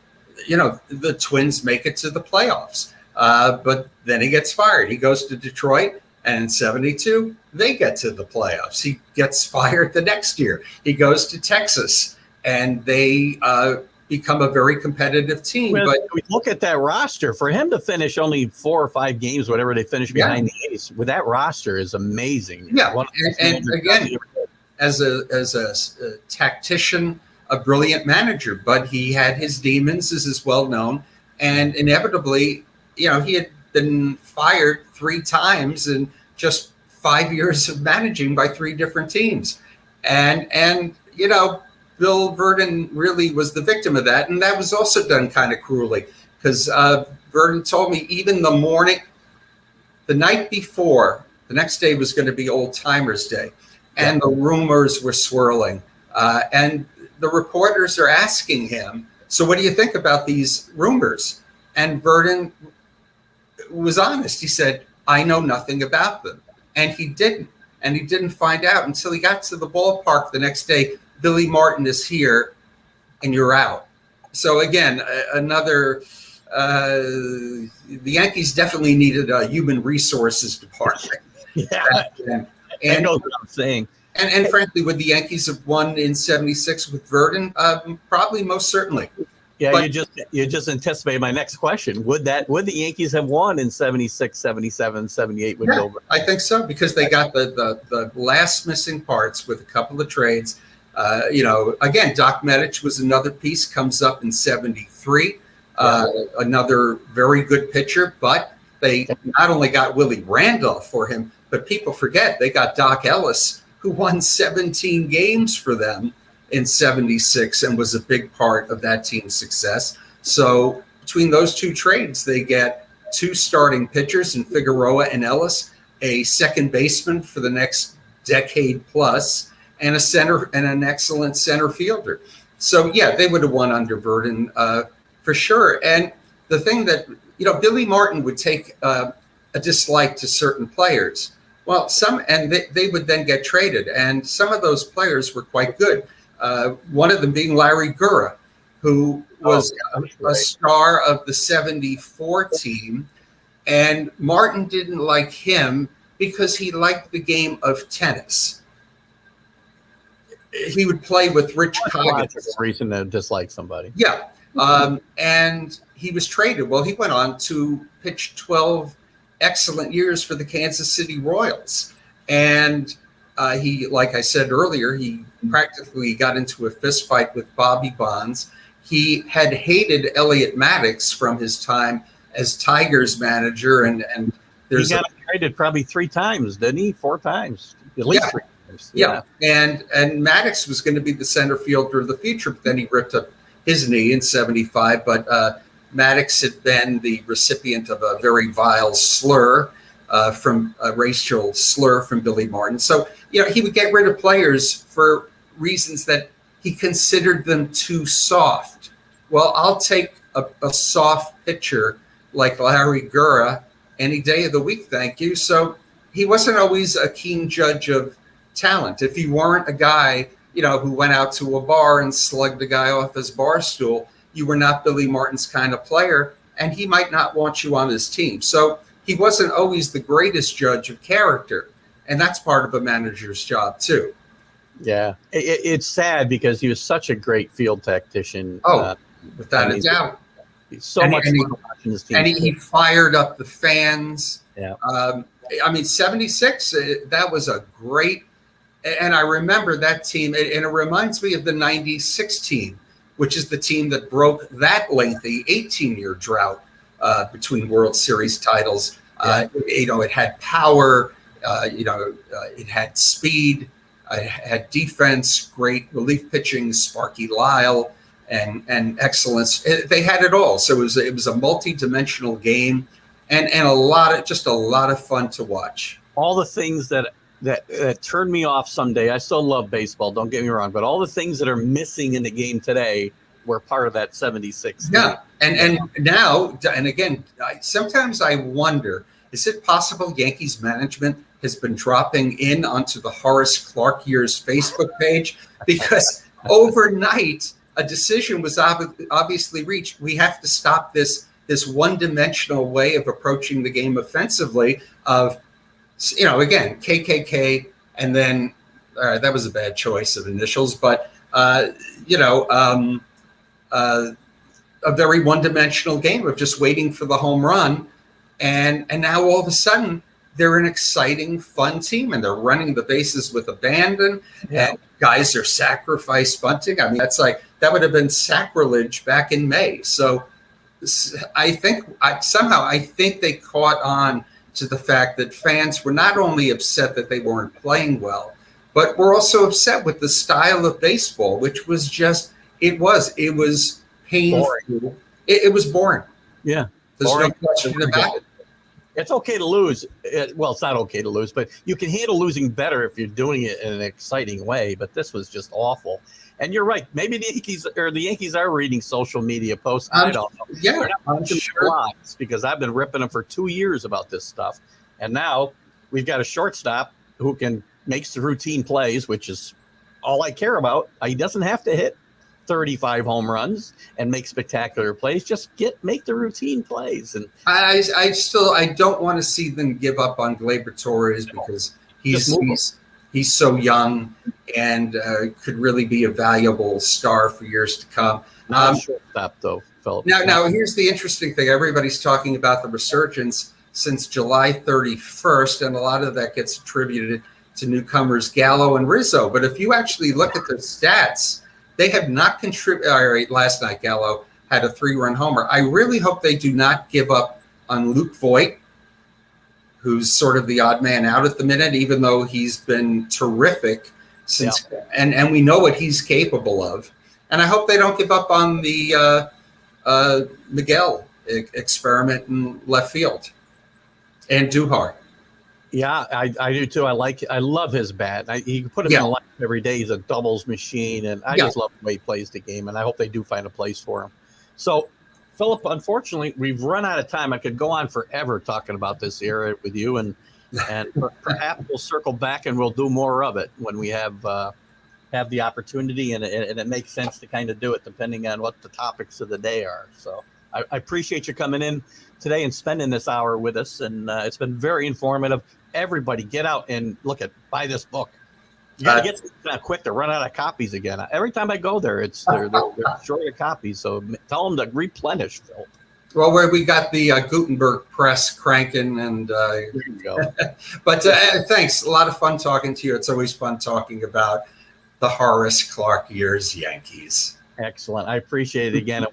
the Twins make it to the playoffs. But then he gets fired. He goes to Detroit, and in '72, they get to the playoffs. He gets fired the next year. He goes to Texas, and they become a very competitive team. Well, but we look at that roster. For him to finish only 4 or 5 games, whatever they finish behind the A's, with that roster is amazing. Yeah, and again, as a tactician, a brilliant manager, but he had his demons, as is well known, and inevitably, he had been fired 3 times in just 5 years of managing by 3 different teams. And Bill Verdon really was the victim of that. And that was also done kind of cruelly, because Verdon told me even the night before, the next day was going to be Old Timers Day. And the rumors were swirling. And the reporters are asking him, so what do you think about these rumors? And Verdon was honest. He said, I know nothing about them. And he didn't. And he didn't find out until he got to the ballpark the next day. Billy Martin is here, and you're out. So again, the Yankees definitely needed a human resources department. Yeah, and I know what I'm saying. And frankly, would the Yankees have won in '76 with Verdon? Probably, most certainly. Yeah, But you just anticipated my next question. Would the Yankees have won in '76, '77, '78 with Bill Verdon? I think so, because they got the last missing parts with a couple of trades. Again, Doc Medich was another piece, comes up in '73. Another very good pitcher, but they not only got Willie Randolph for him, but people forget they got Doc Ellis, who won 17 games for them in '76 and was a big part of that team's success. So between those 2 trades, they get 2 starting pitchers in Figueroa and Ellis, a second baseman for the next decade plus, and a center and an excellent center fielder. So yeah, they would have won under Verdon for sure. And the thing that, Billy Martin would take a dislike to certain players. Well, they would then get traded, and some of those players were quite good. One of them being Larry Gura, who was a star of the '74 team, and Martin didn't like him because he liked the game of tennis. He would play with Rich Coggins. Reason to dislike somebody. Yeah, and he was traded. Well, he went on to pitch 12 excellent years for the Kansas City Royals, and he, like I said earlier, he practically got into a fist fight with Bobby Bonds. He had hated Elliot Maddox from his time as Tigers manager, and he got traded probably 3 times, didn't he? 4 times, at least 3 times. Yeah. And Maddox was going to be the center fielder of the future, but then he ripped up his knee in '75. But Maddox had been the recipient of a very vile slur from a racial slur from Billy Martin. So, he would get rid of players for reasons that he considered them too soft. Well, I'll take a soft pitcher like Larry Gura any day of the week, thank you. So he wasn't always a keen judge of talent. If you weren't a guy, who went out to a bar and slugged a guy off his bar stool, you were not Billy Martin's kind of player, and he might not want you on his team. So he wasn't always the greatest judge of character. And that's part of a manager's job too. Yeah, it's sad because he was such a great field tactician. Without a doubt. So much fun watching this team. And he fired up the fans. Yeah. 76, that was a great, and I remember that team, and it reminds me of the 96 team, which is the team that broke that lengthy 18-year drought between World Series titles. Yeah. It had power, it had speed, it had defense, great relief pitching, Sparky Lyle, and excellence. They had it all. So it was a multi-dimensional game, and a lot of fun to watch. All the things that turned me off someday. I still love baseball, don't get me wrong, but all the things that are missing in the game today were part of that 76. Yeah, and now, and again, sometimes I wonder, is it possible Yankees management has been dropping in onto the Horace Clarke Years Facebook page? Because overnight, a decision was obviously reached. We have to stop this one-dimensional way of approaching the game offensively of, again, KKK, and then that was a bad choice of initials, but a very one-dimensional game of just waiting for the home run, and now all of a sudden they're an exciting, fun team, and they're running the bases with abandon. Yeah. And guys are sacrifice bunting. I mean, that would have been sacrilege back in May. So I think they caught on to the fact that fans were not only upset that they weren't playing well, but were also upset with the style of baseball, which was just, it was painful. Boring. It was boring. Yeah. There's Boring. no question about it. It's okay to lose. Well, it's not okay to lose, but you can handle losing better if you're doing it in an exciting way. But this was just awful. And you're right. Maybe the Yankees are reading social media posts. I don't know. Yeah, I'm sure. Because I've been ripping them for 2 years about this stuff. And now we've got a shortstop who can makes the routine plays, which is all I care about. He doesn't have to hit 35 home runs and make spectacular plays. Just make the routine plays. And I don't want to see them give up on Gleyber Torres because he's so young and could really be a valuable star for years to come. Not a shortstop though, Philip. Now here's the interesting thing. Everybody's talking about the resurgence since July 31st, and a lot of that gets attributed to newcomers Gallo and Rizzo. But if you actually look at the stats, they have not contributed. All right, last night Gallo had a 3-run homer. I really hope they do not give up on Luke Voigt, who's sort of the odd man out at the minute, even though he's been terrific since, and we know what he's capable of. And I hope they don't give up on the Miguel experiment in left field and Duhar. Yeah, I do too. I love his bat. He can put him in a lineup every day. He's a doubles machine, and I just love the way he plays the game, and I hope they do find a place for him. So, Philip, unfortunately, we've run out of time. I could go on forever talking about this era with you, and perhaps we'll circle back and we'll do more of it when we have the opportunity, and it makes sense to kind of do it depending on what the topics of the day are. So I appreciate you coming in today and spending this hour with us, and it's been very informative. Everybody get out and buy this book. You got to get quick to run out of copies again. Every time I go there, they're short of copies. So tell them to replenish, Phil. Well, we got the Gutenberg press cranking, and there you go. But thanks. A lot of fun talking to you. It's always fun talking about the Horace Clarke Years Yankees. Excellent. I appreciate it again, and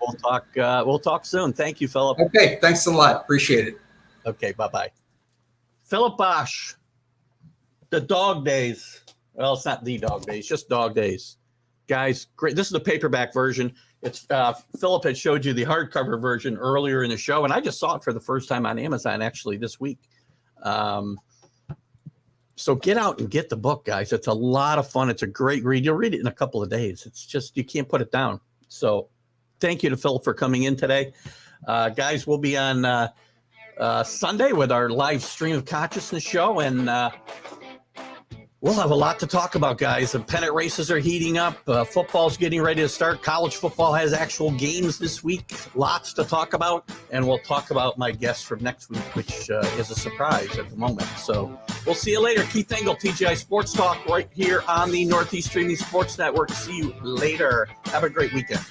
we'll talk soon. Thank you, Philip. Okay, thanks a lot. Appreciate it. Okay, bye-bye. Philip Bashe, the dog days. Well, it's not the dog days, just dog days. Guys, great. This is the paperback version. It's Philip had showed you the hardcover version earlier in the show, and I just saw it for the first time on Amazon actually this week. So get out and get the book, guys. It's a lot of fun. It's a great read. You'll read it in a couple of days. It's just, you can't put it down. So thank you to Philip for coming in today. Guys, we'll be on Sunday with our live stream of consciousness show, and we'll have a lot to talk about, guys. The pennant races are heating up. Football's getting ready to start. College football has actual games this week. Lots to talk about, and we'll talk about my guest from next week, which is a surprise at the moment. So We'll see you later. Keith Engel, TGI Sports Talk, right here on the Northeast Streaming Sports Network. See you later. Have a great weekend.